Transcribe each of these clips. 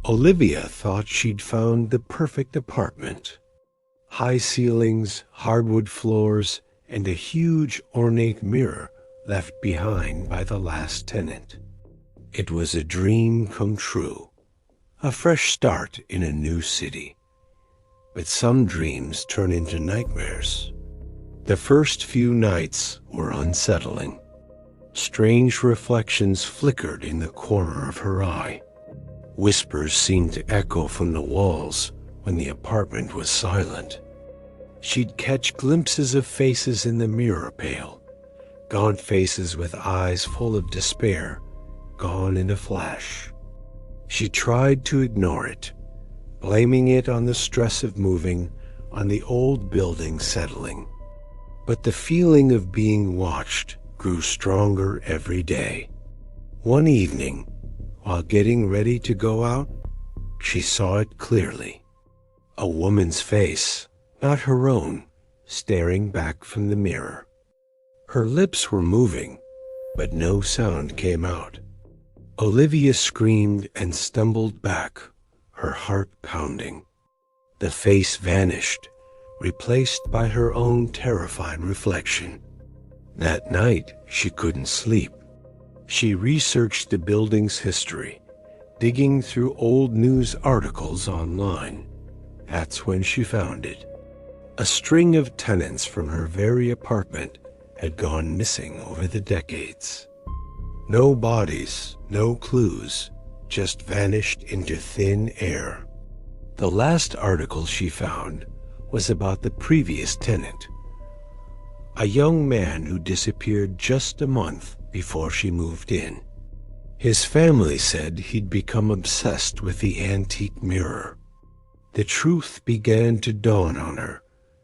Olivia thought she'd found the perfect apartment. High ceilings, hardwood floors, and a huge ornate mirror left behind by the last tenant. It was a dream come true, a fresh start in a new city. But some dreams turn into nightmares. The first few nights were unsettling. Strange reflections flickered in the corner of her eye. Whispers seemed to echo from the walls when the apartment was silent. She'd catch glimpses of faces in the mirror pale, gaunt faces with eyes full of despair, gone in a flash. She tried to ignore it, blaming it on the stress of moving, on the old building settling. But the feeling of being watched grew stronger every day. One evening, while getting ready to go out, she saw it clearly. A woman's face, not her own, staring back from the mirror. Her lips were moving, but no sound came out. Olivia screamed and stumbled back, her heart pounding. The face vanished, replaced by her own terrified reflection. That night, she couldn't sleep. She researched the building's history, digging through old news articles online. That's when she found it. A string of tenants from her very apartment had gone missing over the decades. No bodies, no clues, just vanished into thin air. The last article she found was about the previous tenant, a young man who disappeared just a month before she moved in. His family said he'd become obsessed with the antique mirror. The truth began to dawn on her,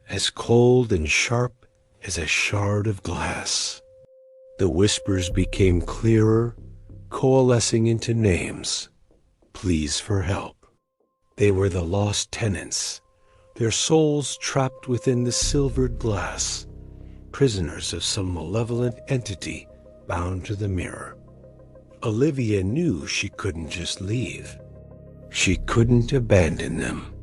as cold and sharp as a shard of glass. The whispers became clearer, coalescing into names, pleas for help. They were the lost tenants, their souls trapped within the silvered glass, prisoners of some malevolent entity bound to the mirror. Olivia knew she couldn't just leave. She couldn't abandon them.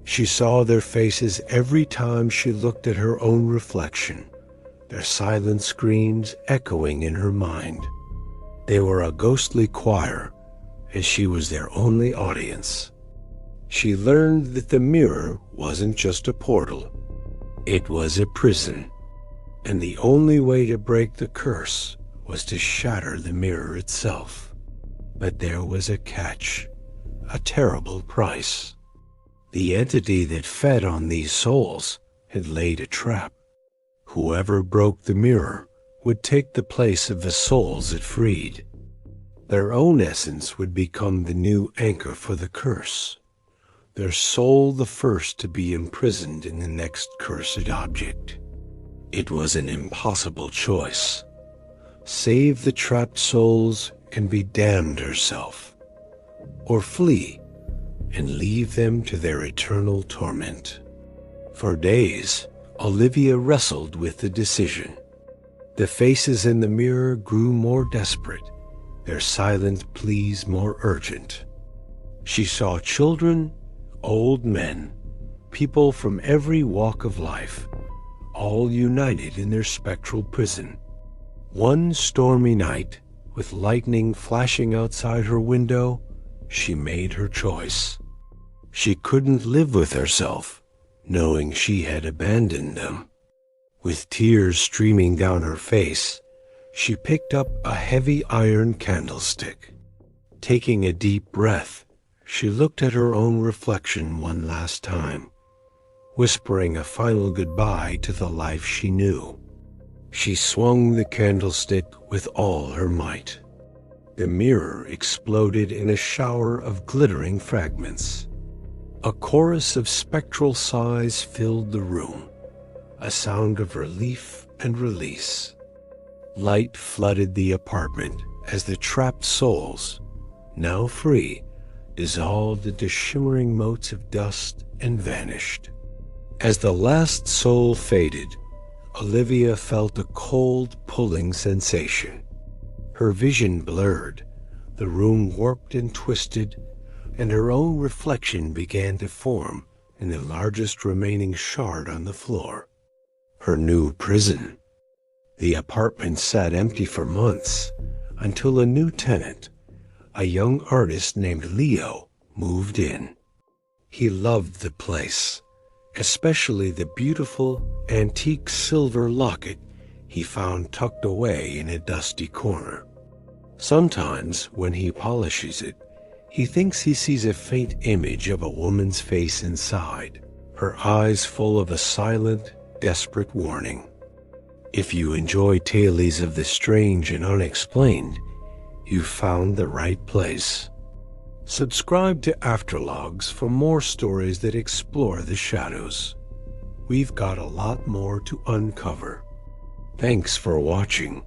She saw their faces every time she looked at her own reflection, their silent screams echoing in her mind. They were a ghostly choir, and she was their only audience. She learned that the mirror wasn't just a portal. It was a prison, and the only way to break the curse was to shatter the mirror itself. But there was a catch, a terrible price. The entity that fed on these souls had laid a trap. Whoever broke the mirror would take the place of the souls it freed. Their own essence would become the new anchor for the curse, their soul the first to be imprisoned in the next cursed object. It was an impossible choice. Save the trapped souls and be damned herself, or flee and leave them to their eternal torment. For days, Olivia wrestled with the decision. The faces in the mirror grew more desperate, their silent pleas more urgent. She saw children, old men, people from every walk of life, all united in their spectral prison. One stormy night, with lightning flashing outside her window, she made her choice. She couldn't live with herself, knowing she had abandoned them. With tears streaming down her face, she picked up a heavy iron candlestick. Taking a deep breath, she looked at her own reflection one last time, whispering a final goodbye to the life she knew. She swung the candlestick with all her might. The mirror exploded in a shower of glittering fragments. A chorus of spectral sighs filled the room, a sound of relief and release. Light flooded the apartment as the trapped souls, now free, dissolved into shimmering motes of dust and vanished. As the last soul faded, Olivia felt a cold, pulling sensation. Her vision blurred, the room warped and twisted, and her own reflection began to form in the largest remaining shard on the floor. Her new prison. The apartment sat empty for months until a new tenant, a young artist named Leo, moved in. He loved the place, especially the beautiful antique silver locket he found tucked away in a dusty corner. Sometimes, when he polishes it, he thinks he sees a faint image of a woman's face inside, her eyes full of a silent, desperate warning. If you enjoy tales of the strange and unexplained, you've found the right place. Subscribe to AFTERLOGS for more stories that explore the shadows. We've got a lot more to uncover. Thanks for watching.